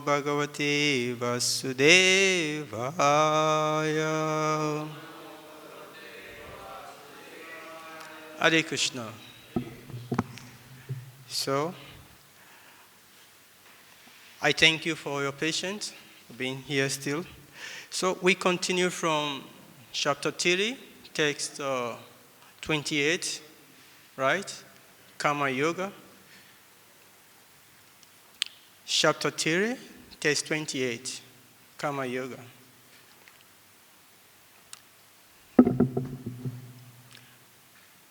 Bhagavate Vasudevaya. Hare Kṛṣṇa. So, I thank you for your patience, for being here still. So, we continue from chapter 3, text 28, right? Karma Yoga. Chapter 3, text 28, Karma Yoga.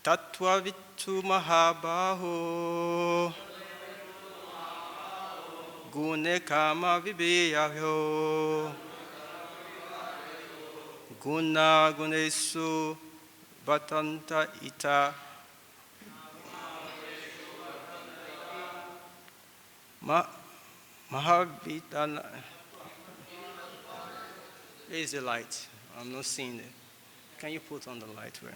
Tattva-vit mahā-bāho guṇa-karma-vibhāgayoḥ guṇā guṇeṣu vartanta ita mahā-bāho. Where is the light? I'm not seeing it. Can you put on the light where?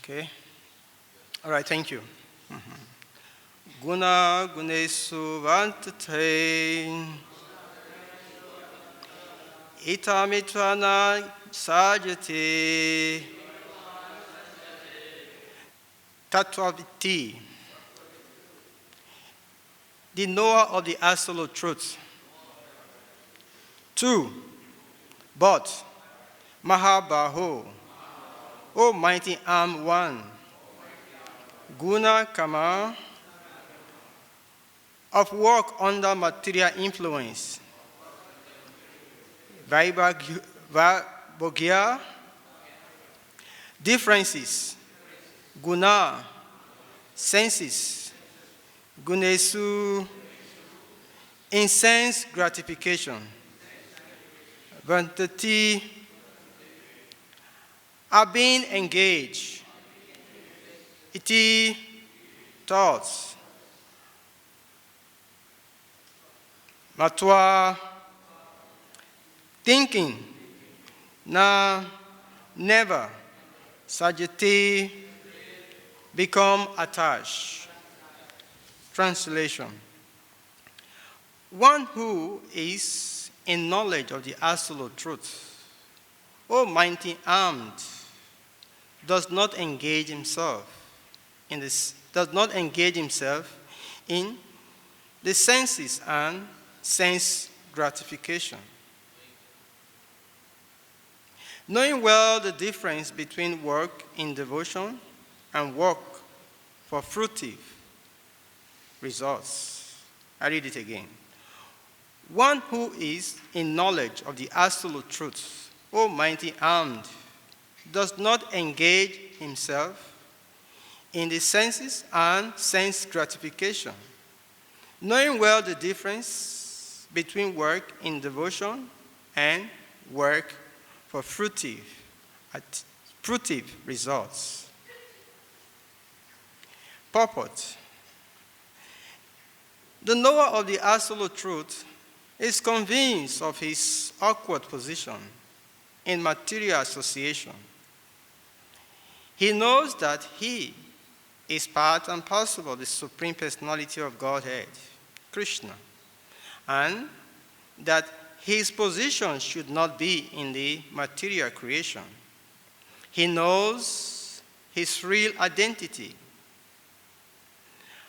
Okay. All right, thank you. Guṇā guṇeṣu vartante itamitra sajjate tattva-vit, the knower of the absolute truth. 2. But mahā-bāho, O mighty arm one, guṇa-karma of work under material influence, vibhāgayoḥ, differences, guṇā, senses, guṇeṣu, in sense gratification, vartante, are being engaged, iti, thoughts, matvā, thinking, never, sajjate, become attached. Translation. One who is in knowledge of the absolute truth, O mighty armed, does not engage himself in the senses and sense gratification. Knowing well the difference between work in devotion and work for fruitive results. I read it again. One who is in knowledge of the absolute truth, O mighty armed, does not engage himself in the senses and sense gratification, knowing well the difference between work in devotion and work for fruitive results. Purport. The knower of the absolute truth is convinced of his awkward position in material association. He knows that he is part and parcel of the Supreme Personality of Godhead, Kṛṣṇa, and that his position should not be in the material creation. He knows his real identity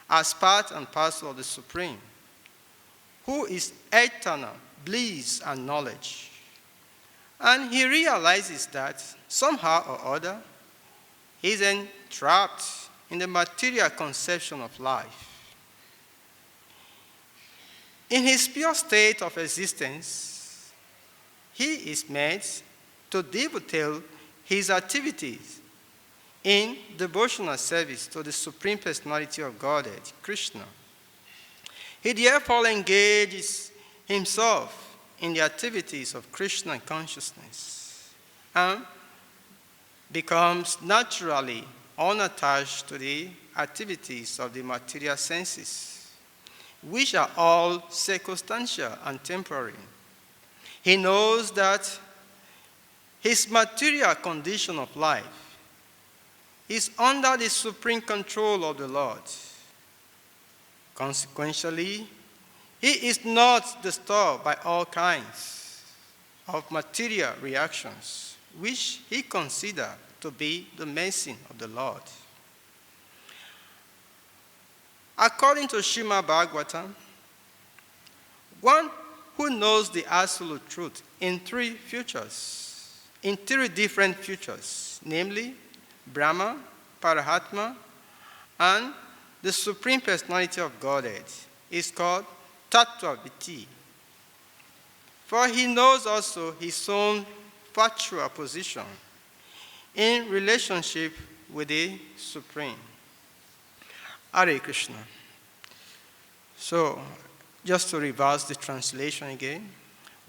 as part and parcel of the Supreme, who is eternal bliss and knowledge. And he realizes that somehow or other, he is entrapped in the material conception of life. In his pure state of existence, he is made to dovetail his activities in devotional service to the Supreme Personality of Godhead, Kṛṣṇa. He therefore engages himself in the activities of Kṛṣṇa consciousness and becomes naturally unattached to the activities of the material senses, which are all circumstantial and temporary. He knows that his material condition of life is under the supreme control of the Lord. Consequently, he is not disturbed by all kinds of material reactions, which he considers to be the mercy of the Lord. According to Śrīmad-Bhāgavatam, one who knows the absolute truth in three different futures, namely Brahman, Paramātmā, and the Supreme Personality of Godhead, is called tattva-vit. For he knows also his own factual position in relationship with the Supreme. Hare Kṛṣṇa. So, just to reverse the translation again,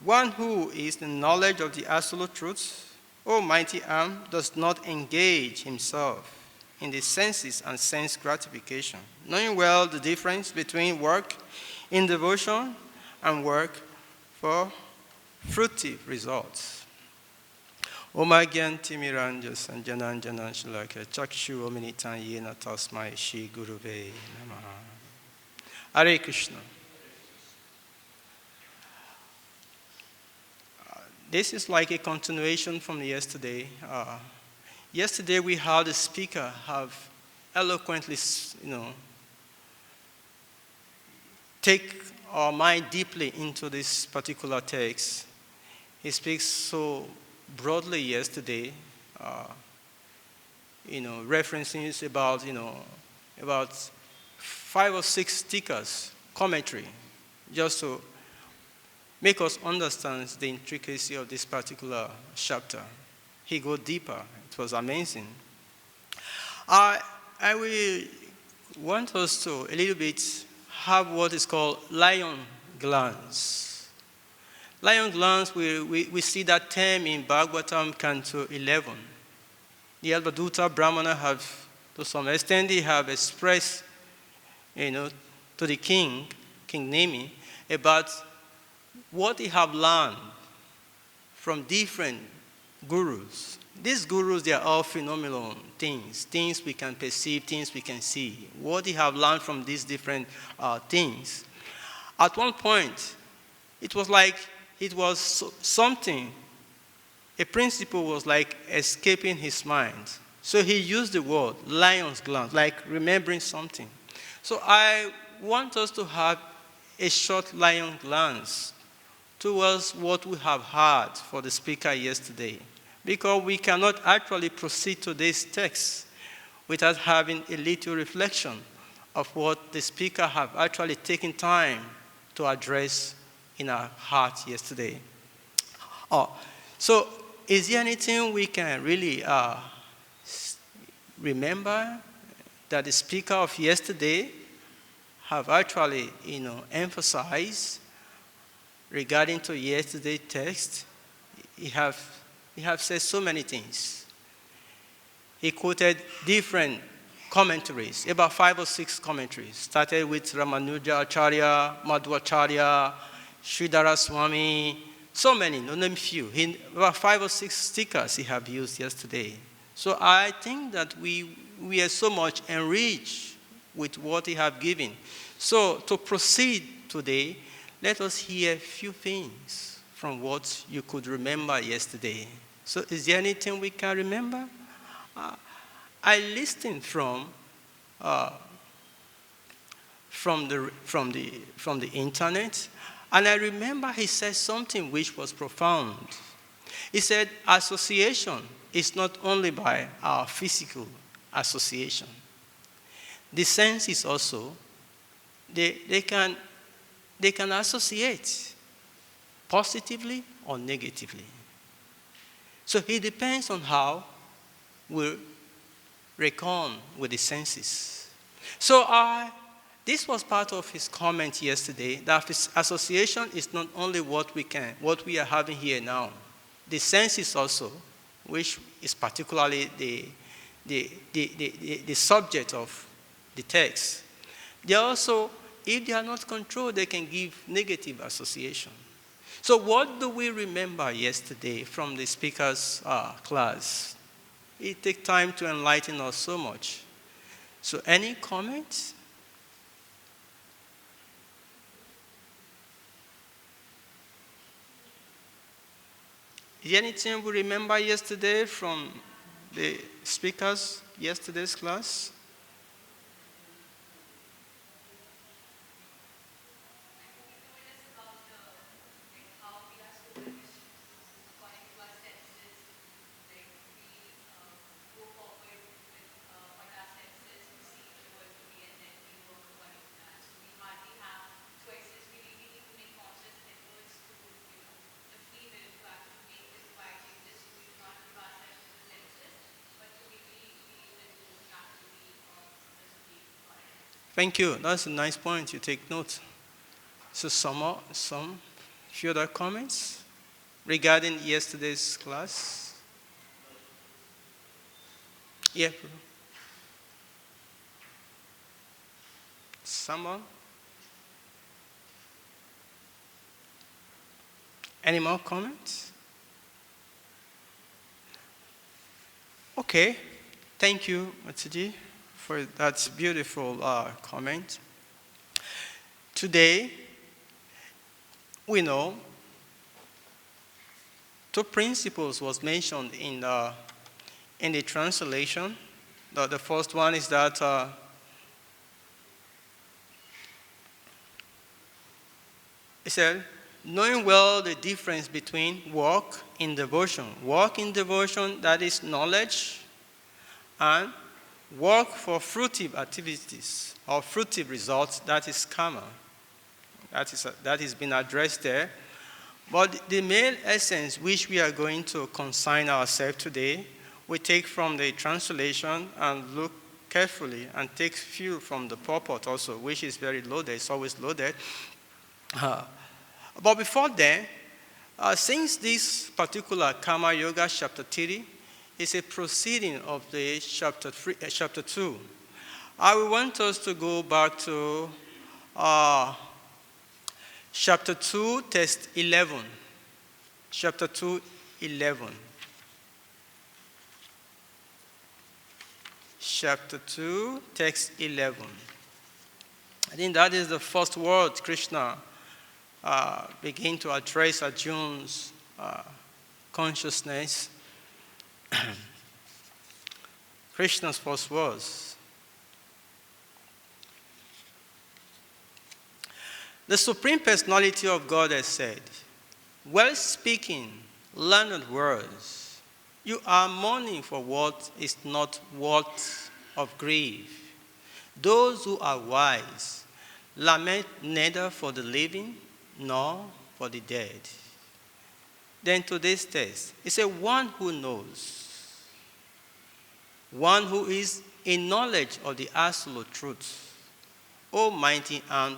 one who is in knowledge of the absolute truth, Almighty Arm, does not engage himself in the senses and sense gratification, knowing well the difference between work in devotion and work for fruitive results. Om Gyanti Miranja Sanjanan Janan Shalaka Chakshu Ominitan Yena Tasmai Shri Guruve Namaha. Hare Kṛṣṇa. This is like a continuation from yesterday. Yesterday we had the speaker have eloquently, take our mind deeply into this particular text. He speaks so broadly yesterday, referencing about 5 or 6 stickers, commentary, just to make us understand the intricacy of this particular chapter. He goes deeper. It was amazing. I will want us to a little bit have what is called lion glance. Lion glance, we see that term in Bhagavatam, Canto 11. The Avadhuta Brahmana have, to some extent, they have expressed, to the king, King Nemi, about what they have learned from different gurus. These gurus, they are all phenomenal things we can perceive, things we can see. What they have learned from these different things. At one point, it was like it was something, a principle was like escaping his mind. So he used the word lion's glance, like remembering something. So I want us to have a short lion glance towards what we have heard for the speaker yesterday, because we cannot actually proceed to this text without having a little reflection of what the speaker have actually taken time to address in our heart yesterday. So is there anything we can really remember that the speaker of yesterday have actually emphasized regarding to yesterday's text? He have said so many things. He quoted different commentaries, about 5 or 6 commentaries. Started with Ramanuja Acharya, Madhvacharya, Sridhara Swami, so many, no name few. About 5 or 6 stickers he have used yesterday. So I think that we are so much enriched with what he have given. So to proceed today, let us hear a few things from what you could remember yesterday. So is there anything we can remember? I listened from the internet, and I remember he said something which was profound. He said association is not only by our physical association. The senses also, they can associate positively or negatively. So it depends on how we reckon with the senses. So this was part of his comment yesterday, that association is not only what we are having here now. The senses also, which is particularly the subject of the text. They also, if they are not controlled, they can give negative association. So what do we remember yesterday from the speaker's class? It takes time to enlighten us so much. So any comments? Is there anything we remember yesterday from the speakers yesterday's class? Thank you. That's a nice point. You take note. So some few other comments regarding yesterday's class? Yeah. Someone? Any more comments? Okay. Thank you, Matsuji, for that beautiful comment. Today, we know two principles was mentioned in the translation. The first one is that it said, knowing well the difference between work in devotion. Work in devotion, that is knowledge, and work for fruitive activities or fruitive results, that is karma. That has been addressed there. But the main essence which we are going to consign ourselves today, we take from the translation and look carefully and take few from the purport also, which is very loaded, it's always loaded. But before then, since this particular Karma Yoga chapter 3 is a proceeding of the chapter 2, I will want us to go back to chapter 2, text 11. Chapter 2, 11. Chapter 2, text 11. I think that is the first word Kṛṣṇa began to address Arjuna's consciousness. Kṛṣṇa's first words. The Supreme Personality of Godhead said, well speaking, learned words, you are mourning for what is not worth of grief. Those who are wise lament neither for the living nor for the dead. Then to this text, it says, one who knows, one who is in knowledge of the absolute truth, almighty, and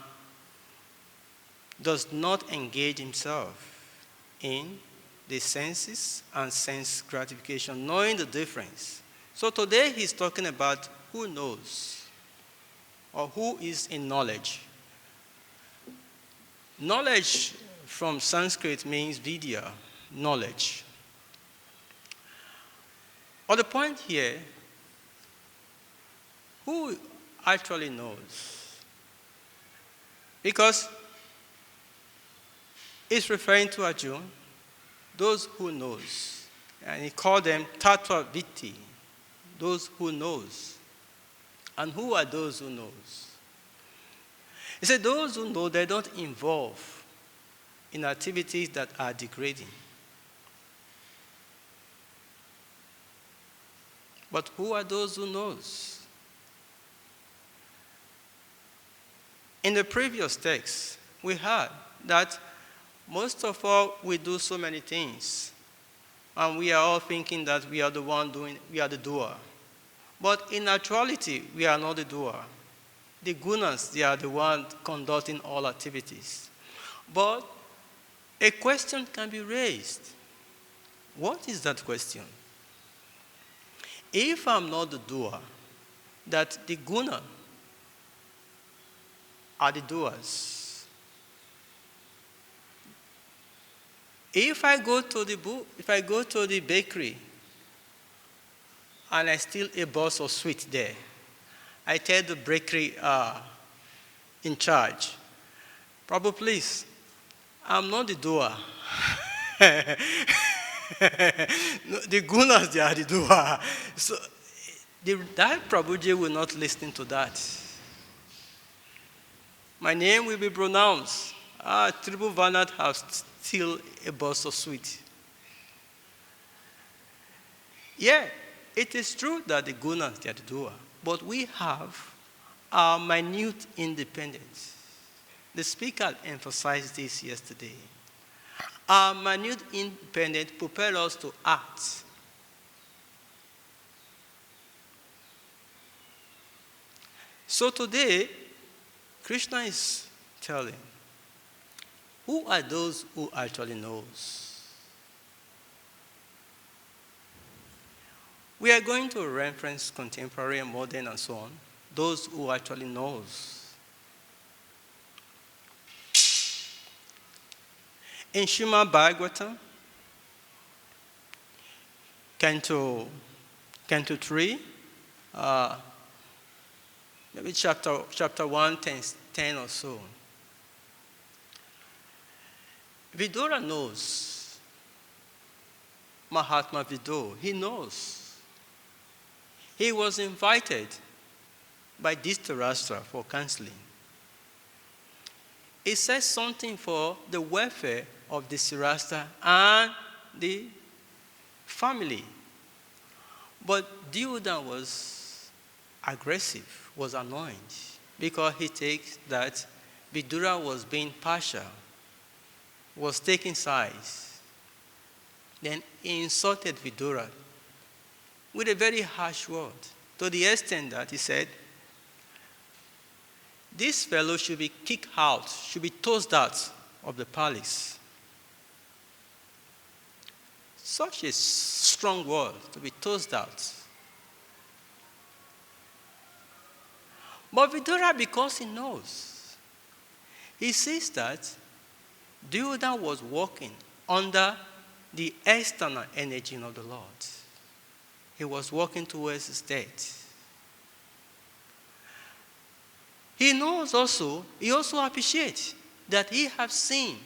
does not engage himself in the senses and sense gratification, knowing the difference. So today he's talking about who knows or who is in knowledge. Knowledge from Sanskrit means vidya, knowledge. But the point here, who actually knows? Because it's referring to Arjuna, those who knows. And he called them tattva-vit, those who knows. And who are those who knows? He said those who know, they don't involve in activities that are degrading. But who are those who knows? In the previous text, we heard that most of all, we do so many things. And we are all thinking that we are the one doing, we are the doer. But in actuality, we are not the doer. The gunas, they are the ones conducting all activities. But a question can be raised. What is that question? If I'm not the doer, that the guna are the doers. If I go to the bakery and I steal a box of sweet there, I tell the bakery in charge, "Prabhu, please, I'm not the doer." No, the gunas, they are the doer. So that Prabhuji will not listen to that. My name will be pronounced. Tribhuvannath has still a box of sweet. Yeah, it is true that the gunas, they are the doer, but we have our minute independence. The speaker emphasized this yesterday. Our minute independence propels us to act. So today, Kṛṣṇa is telling, who are those who actually knows? We are going to reference contemporary and modern and so on, those who actually knows. In Śrīmad-Bhāgavatam, Canto 3, maybe chapter 1, 10 or so, Vidura knows. Mahatma Vidu, he knows. He was invited by Dhritarashtra for counseling. He said something for the welfare of the Dhritarashtra and the family. But Duryodhana was aggressive, was annoyed, because he takes that Vidura was being partial, was taking sides. Then he insulted Vidura with a very harsh word, to the extent that he said, this fellow should be kicked out, should be tossed out of the palace. Such a strong word, to be tossed out. But Vidura, because he knows, he sees that Duryodhana was walking under the external energy of the Lord. He was walking towards his death. He knows also, he also appreciates that he has seen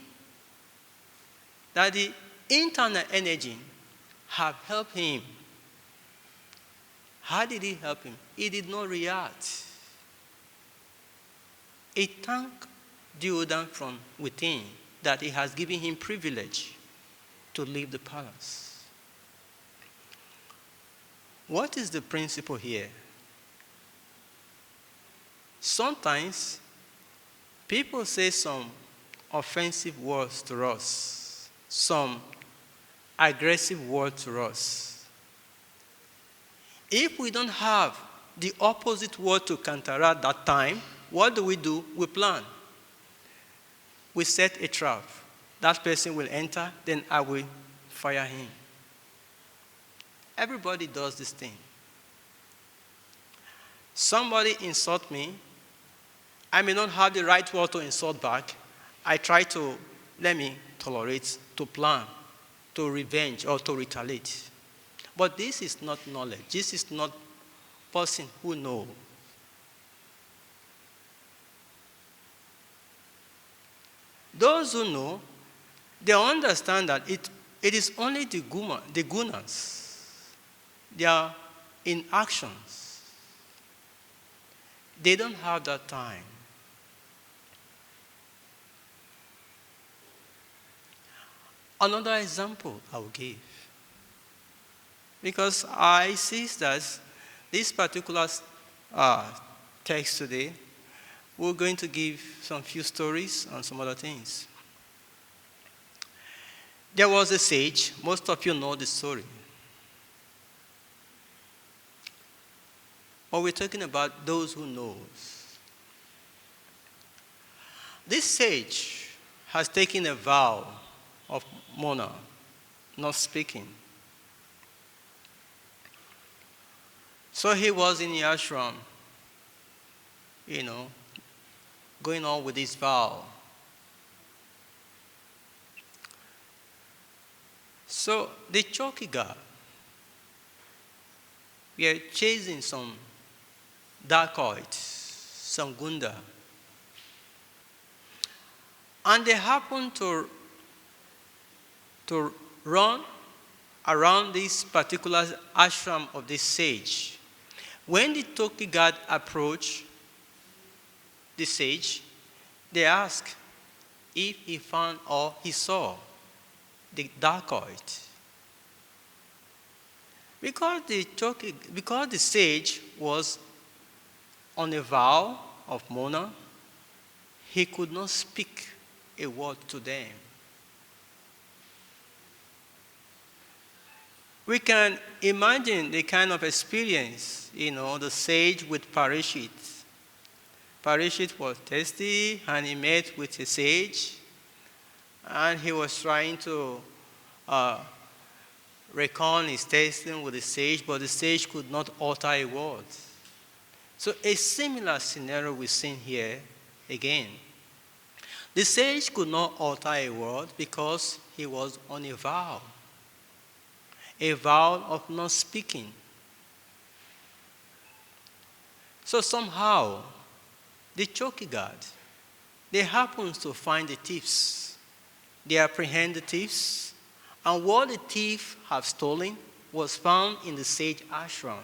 that the internal energy have helped him. How did he help him? He did not react. He thanked Duryodhana from within that he has given him privilege to leave the palace. What is the principle here? Sometimes people say some offensive words to us, some aggressive words to us. If we don't have the opposite word to counteract that time, what do? We plan. We set a trap. That person will enter, then I will fire him. Everybody does this thing. Somebody insult me. I may not have the right word to insult back. I try to, let me tolerate, to plan, to revenge, or to retaliate. But this is not knowledge. This is not person who knows. Those who know, they understand that it is only the gunas. They are in actions. They don't have that time. Another example I will give. Because I see that this particular text today, we're going to give some few stories and some other things. There was a sage, most of you know the story. But we're talking about those who knows. This sage has taken a vow of mona, not speaking. So he was in the ashram, going on with this vow. So the chokigad, we are chasing some dacoits, some guṇa. And they happen to run around this particular ashram of this sage. When the chokigad approached the sage, they asked if he found or he saw the dacoit. Because the sage was on a vow of mourner, he could not speak a word to them. We can imagine the kind of experience, the sage with Parikshit. Parikshit was thirsty and he met with a sage and he was trying to recount his tasting with the sage, but the sage could not utter a word. So a similar scenario we see here again. The sage could not utter a word because he was on a vow of not speaking. So somehow, the chokigad, they happen to find the thieves. They apprehend the thieves, and what the thief have stolen was found in the sage ashram.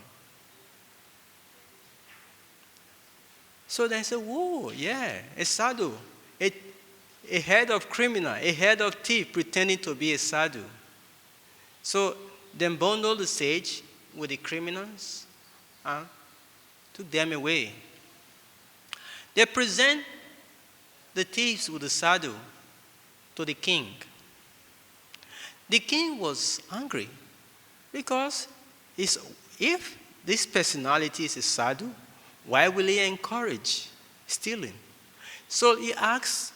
So they say, whoa, yeah, a sadhu, a head of criminal, a head of thief pretending to be a sadhu. So they bundled the sage with the criminals and took them away. They present the thieves with the sadhu to the king. The king was angry because if this personality is a sadhu, why will he encourage stealing? So he asked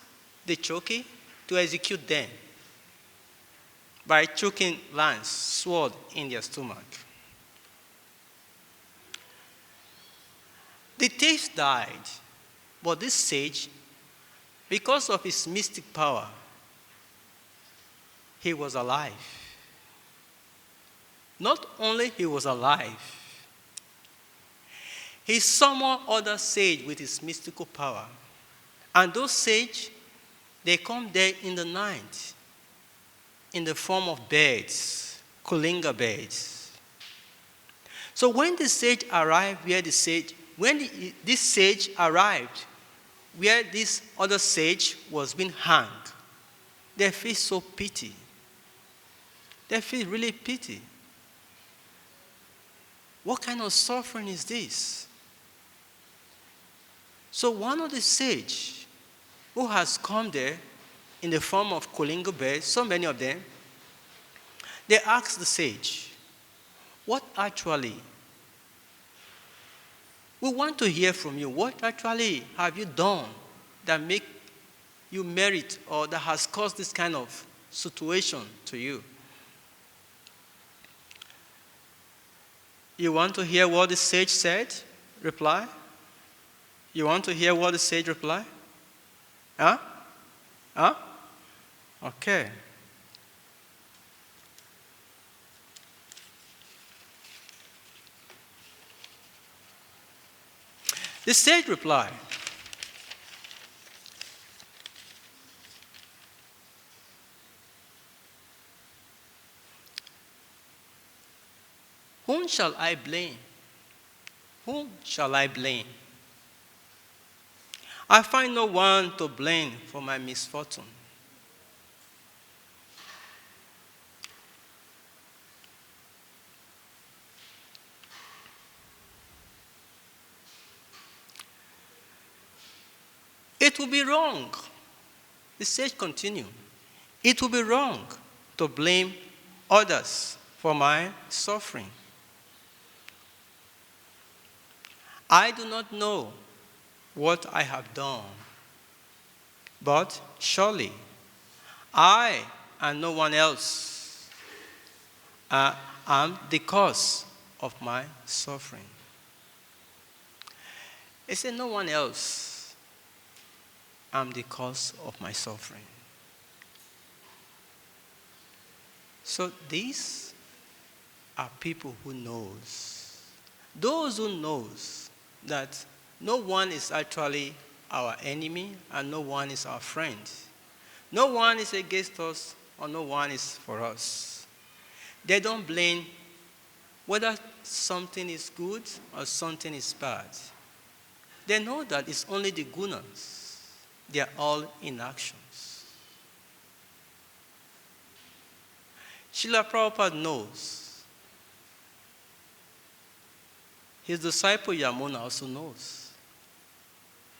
the choki to execute them by choking lance, sword in their stomach. The thief died, but this sage, because of his mystic power, he was alive. Not only he was alive, he summoned other sage with his mystical power. And those sage, they come there in the night in the form of birds, kulinga birds. So when the sage arrived this sage arrived where this other sage was being hanged, they feel so pity. They feel really pity. What kind of suffering is this? So one of the sage who has come there in the form of kulinga birds, so many of them, they asked the sage, what actually, we want to hear from you, what actually have you done that make you merit or that has caused this kind of situation to you? You want to hear what the sage said? Reply? You want to hear what the sage replied? Huh? Huh? Okay. The sage replied, whom shall I blame? Whom shall I blame? I find no one to blame for my misfortune. It would be wrong, the sage continued, it would be wrong to blame others for my suffering. I do not know what I have done, but surely I and no one else am the cause of my suffering. He said, no one else. am the cause of my suffering. So these are people who knows. Those who knows that no one is actually our enemy and no one is our friend. No one is against us or no one is for us. They don't blame whether something is good or something is bad. They know that it's only the gunas. They are all in actions. Srila Prabhupada knows. His disciple Yamuna also knows.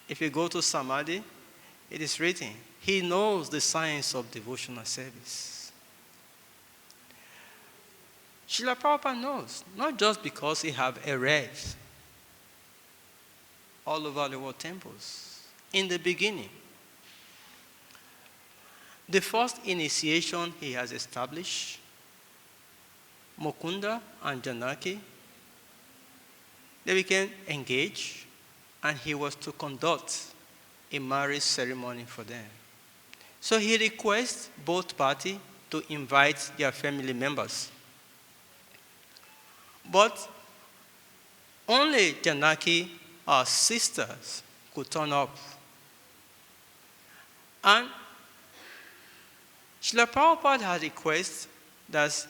If you go to Samadhi, it is written, he knows the science of devotional service. Srila Prabhupada knows, not just because he have read all over the world temples. In the beginning, the first initiation he has established, Mukunda and Janaki, they became engaged, and he was to conduct a marriage ceremony for them. So he requests both parties to invite their family members. But only Janaki, our sisters, could turn up. And Srila Prabhupada had requested that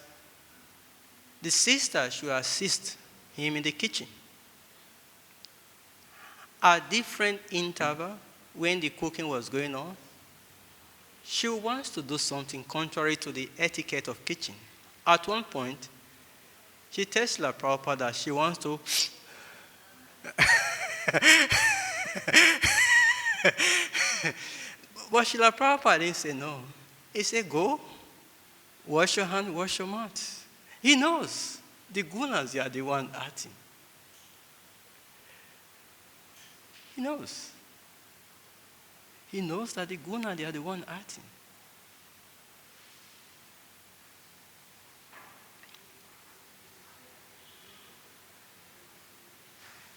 the sisters should assist him in the kitchen. At different intervals, when the cooking was going on, she wants to do something contrary to the etiquette of kitchen. At one point, she tells Srila Prabhupada that she wants to but Srila Prabhupada didn't say no. He said, go, wash your hand, wash your mouth. He knows the gunas, they are the one acting. He knows. He knows that the guna, they are the one acting.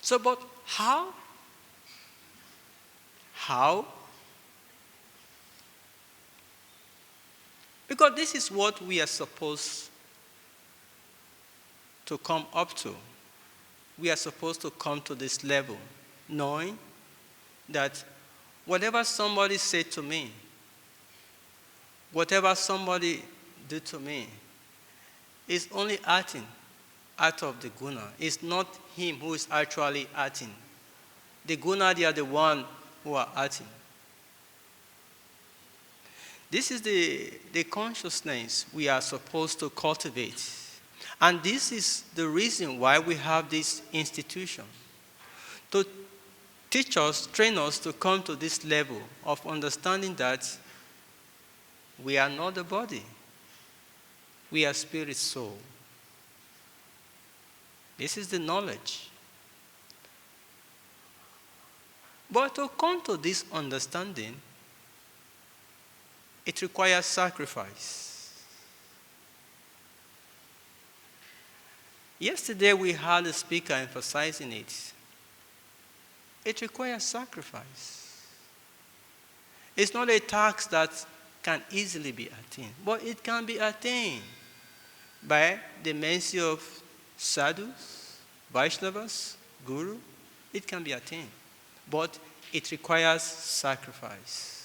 So, but how? How? Because this is what we are supposed to come up to. We are supposed to come to this level, knowing that whatever somebody said to me, whatever somebody did to me, is only acting out of the guna. It's not him who is actually acting. The guna, they are the one who are acting. This is the consciousness we are supposed to cultivate. And this is the reason why we have this institution. To teach us, train us to come to this level of understanding that we are not the body. We are spirit soul. This is the knowledge. But to come to this understanding, it requires sacrifice. Yesterday we had a speaker emphasizing it. It requires sacrifice. It's not a task that can easily be attained, but it can be attained by the mercy of sadhus, Vaishnavas, Guru. It can be attained, but it requires sacrifice.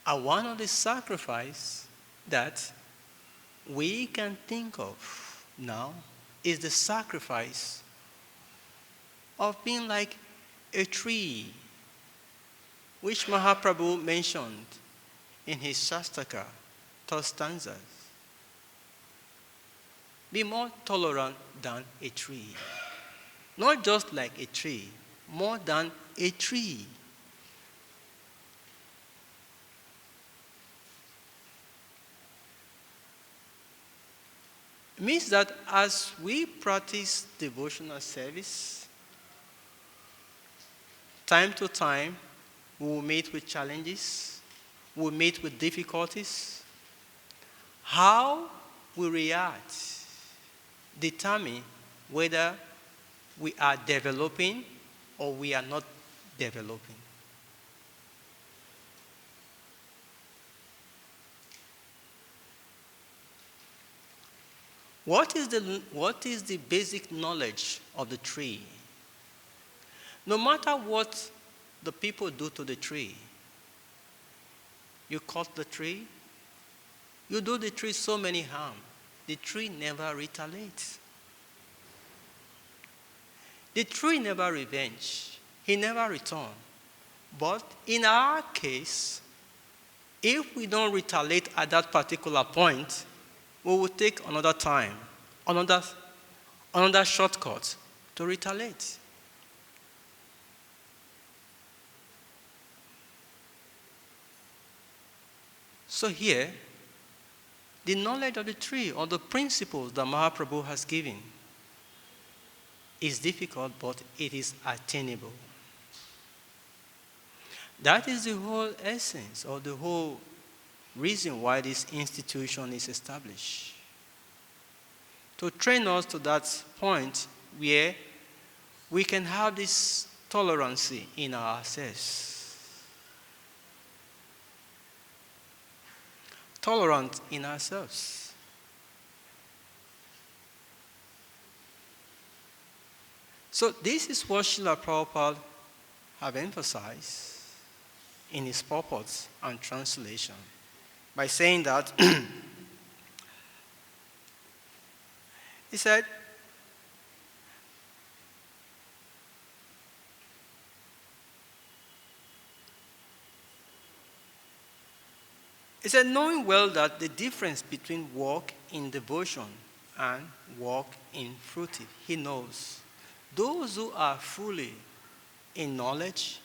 And one of the sacrifices that we can think of now is the sacrifice of being like a tree, which Mahaprabhu mentioned in his Shastaka, 12 stanzas. Be more tolerant than a tree. Not just like a tree, more than a tree. It means that as we practice devotional service, time to time, we will meet with challenges, we will meet with difficulties. How we react determine whether we are developing or we are not developing. What is the basic knowledge of the tree? No matter what the people do to the tree, you cut the tree, you do the tree so many harm, the tree never retaliates. The tree never revenge. He never returns. But in our case, if we don't retaliate at that particular point, we will take another time, another shortcut to retaliate. So here, the knowledge of the tree or the principles that Mahaprabhu has given is difficult, but it is attainable. That is the whole essence or the whole reason why this institution is established. To train us to that point where we can have this tolerance in ourselves. Tolerant in ourselves. So this is what Srila Prabhupada have emphasized in his purports and translation by saying that he said, knowing well that the difference between walk in devotion and walk in fruitive, he knows. Those who are fully in knowledge,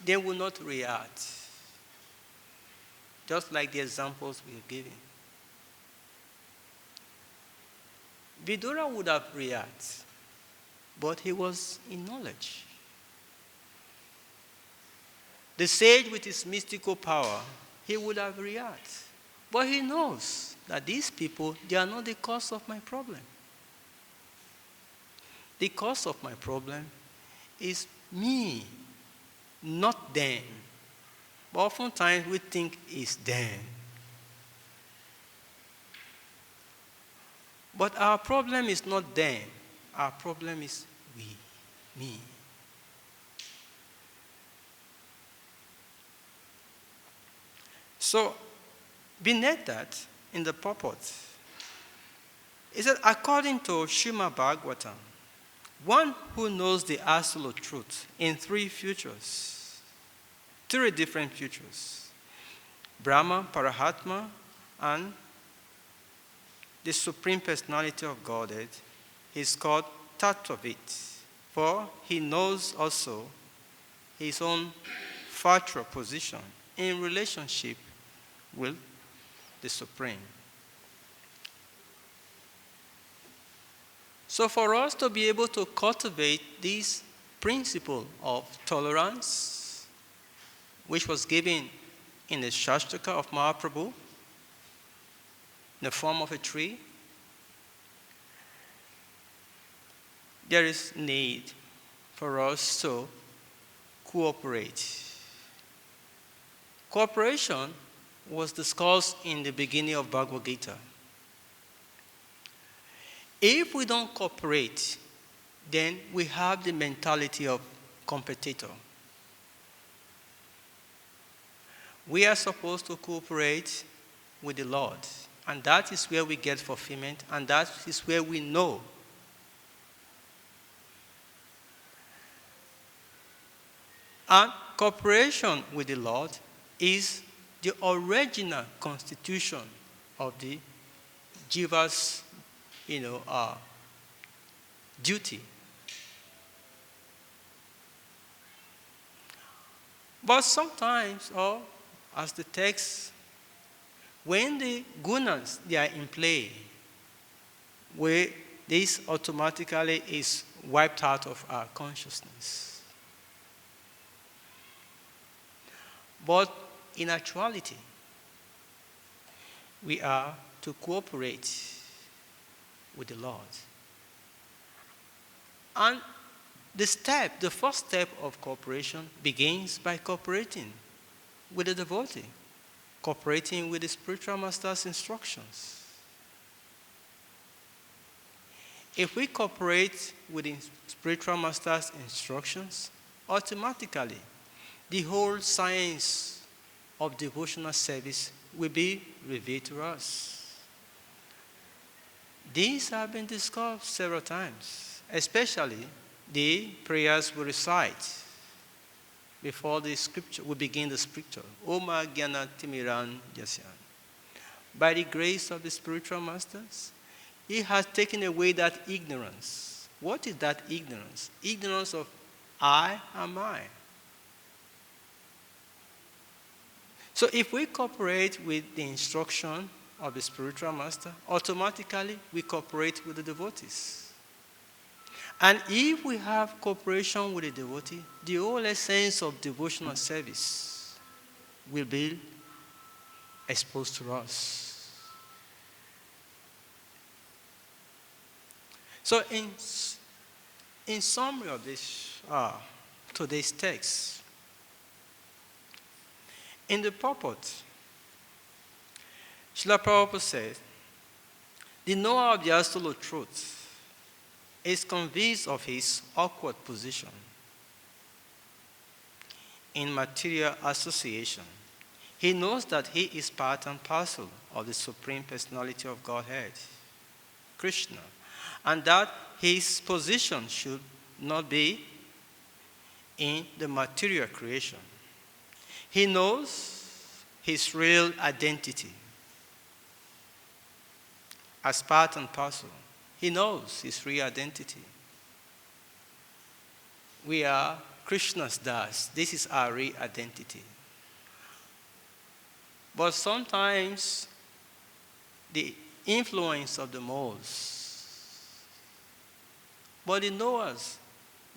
they will not react. Just like the examples we've given. Vidura would have reacted, but he was in knowledge. The sage with his mystical power, he would have reacted. But he knows that these people, they are not the cause of my problem. The cause of my problem is me, not them. But oftentimes we think it's them. But our problem is not them. Our problem is we, me. So, beneath that, in the purport, it said, according to Śrīmad-Bhāgavatam, one who knows the absolute truth in three different futures, Brahman, Paramātmā, and the Supreme Personality of Godhead, is called tattva-vit, for he knows also his own factual position in relationship with the Supreme. So for us to be able to cultivate this principle of tolerance, which was given in the Shastaka of Mahaprabhu, in the form of a tree, there is need for us to cooperate. Cooperation was discussed in the beginning of Bhagavad-Gita. If we don't cooperate, then we have the mentality of competitor. We are supposed to cooperate with the Lord, and that is where we get fulfillment, and that is where we know. And cooperation with the Lord is the original constitution of the jiva's duty. But sometimes, or as the text, when the gunas, they are in play, where this automatically is wiped out of our consciousness. But in actuality, we are to cooperate with the Lord. And the first step of cooperation begins by cooperating with the devotee, cooperating with the spiritual master's instructions. If we cooperate with the spiritual master's instructions, automatically the whole science of devotional service will be revealed to us. These have been discussed several times, especially the prayers we recite before we begin the scripture. Oma Gyana Timiran Jasyan. By the grace of the spiritual masters, he has taken away that ignorance. What is that ignorance? Ignorance of I am I. So if we cooperate with the instruction of the spiritual master, automatically we cooperate with the devotees. And if we have cooperation with the devotee, the whole essence of devotional service will be exposed to us. So in summary of this today's text, in the purport, Srila Prabhupada said, the knower of the absolute truth is convinced of his awkward position in material association. He knows that he is part and parcel of the Supreme Personality of Godhead, Kṛṣṇa, and that his position should not be in the material creation. He knows his real identity as part and parcel. He knows his real identity. We are Krishna's das. This is our real identity. But sometimes the influence of the modes. But the knowers,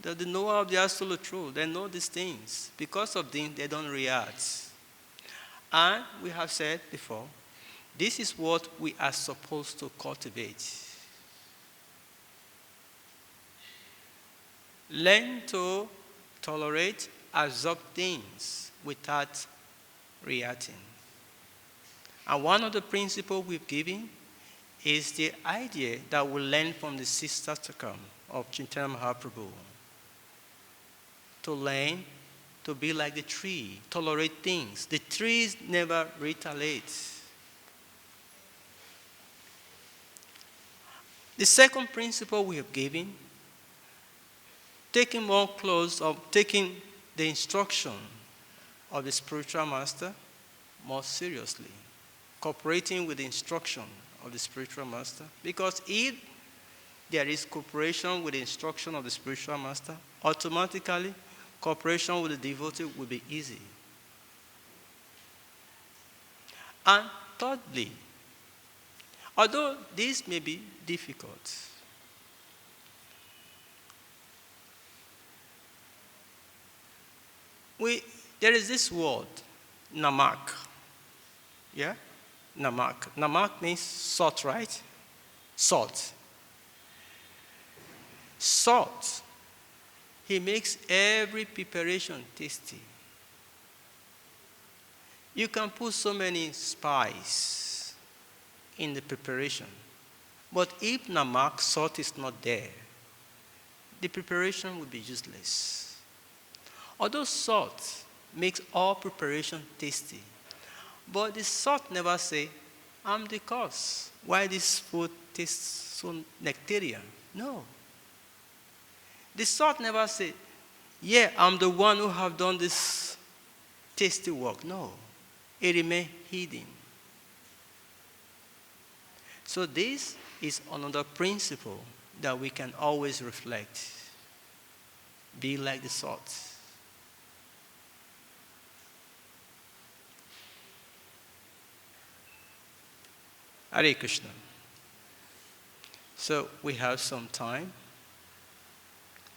the knower of the absolute truth, they know these things. Because of them, they don't react. And we have said before, this is what we are supposed to cultivate. Learn to tolerate, absorb things without reacting. And one of the principles we've given is the idea that we learn from the sister Takam of Chaitanya Mahaprabhu. To learn to be like the tree, tolerate things. The trees never retaliate. The second principle we have given, taking more close of taking the instruction of the spiritual master more seriously, cooperating with the instruction of the spiritual master, because if there is cooperation with the instruction of the spiritual master, automatically cooperation with the devotee will be easy. And thirdly, although this may be difficult, there is this word, namak. Yeah? Namak. Namak means salt, right? Salt. Salt. He makes every preparation tasty. You can put so many spices in the preparation, but if namak, salt, is not there, the preparation will be useless. Although salt makes all preparation tasty, but the salt never say, I'm the cause why this food tastes so nectarian. No. The salt never say, yeah, I'm the one who have done this tasty work. No. It remains hidden. So this is another principle that we can always reflect. Be like the salt. Hare Kṛṣṇa. So we have some time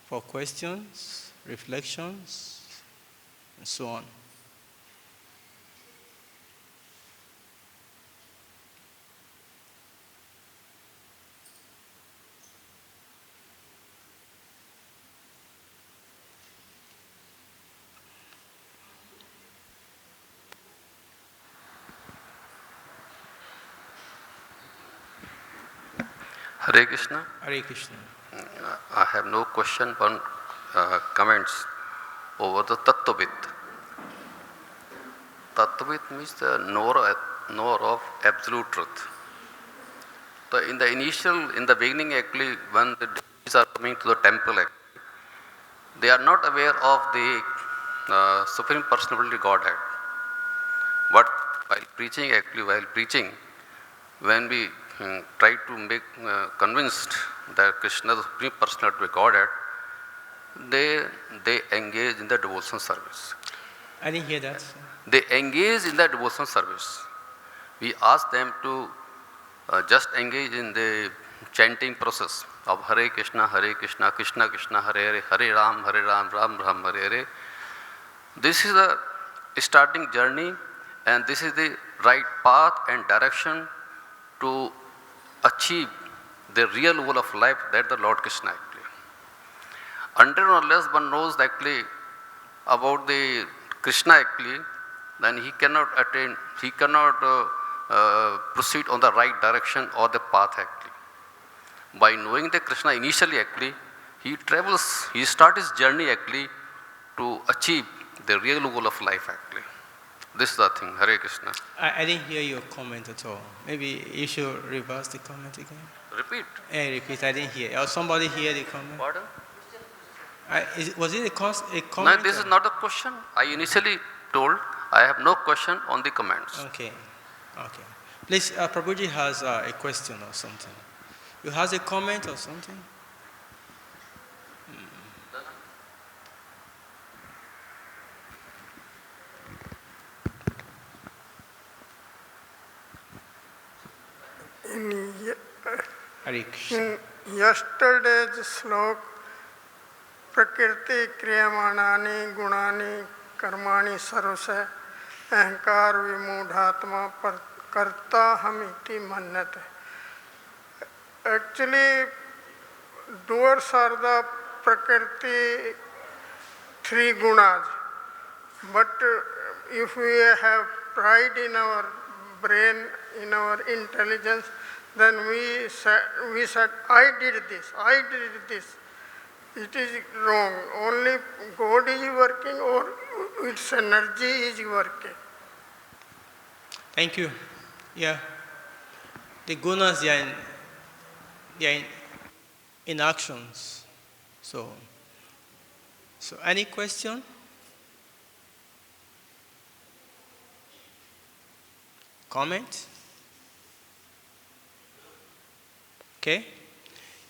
for questions, reflections, and so on. Hare Krishna. Hare Krishna. I have no question but comments over the tattva-vit. Tattva-vit means the knower of absolute truth. So in the beginning actually, when the devotees are coming to the temple, actually, they are not aware of the Supreme Personality of Godhead. But while preaching, when we try to make convinced that Kṛṣṇa is the Supreme Personality of Godhead, they engage in the devotional service. I didn't hear that. They engage in the devotional service. We ask them to just engage in the chanting process of Hare Krishna, Krishna Krishna, Hare Ram, Ram Ram, Hare Hare. This is the starting journey, and this is the right path and direction to achieve the real goal of life, that the Lord Kṛṣṇa actually. Until or unless one knows actually about the Kṛṣṇa actually, then he cannot proceed on the right direction or the path actually. By knowing the Kṛṣṇa initially actually, he starts his journey actually to achieve the real goal of life actually. This is the thing. Hare Krishna. I didn't hear your comment at all. Maybe you should reverse the comment again. Repeat. Repeat. I didn't hear. Or somebody hear the comment? Pardon? Was it a comment? No, this is not a question. I initially told I have no question on the comments. Okay. Please, Prabhuji has a question or something. You have a comment or something? In yesterday's slok, prakriti kriyamanani gunani karmani sarvasya ahankar vimudhatma karta hamiti manyate. Actually, doers are the prakriti three gunas. But if we have pride in our brain, in our intelligence, then we said, I did this. It is wrong. Only God is working or its energy is working. Thank you. Yeah. The gunas, they are in actions. So any question? Comment? Okay.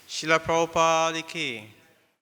Srila Prabhupada ki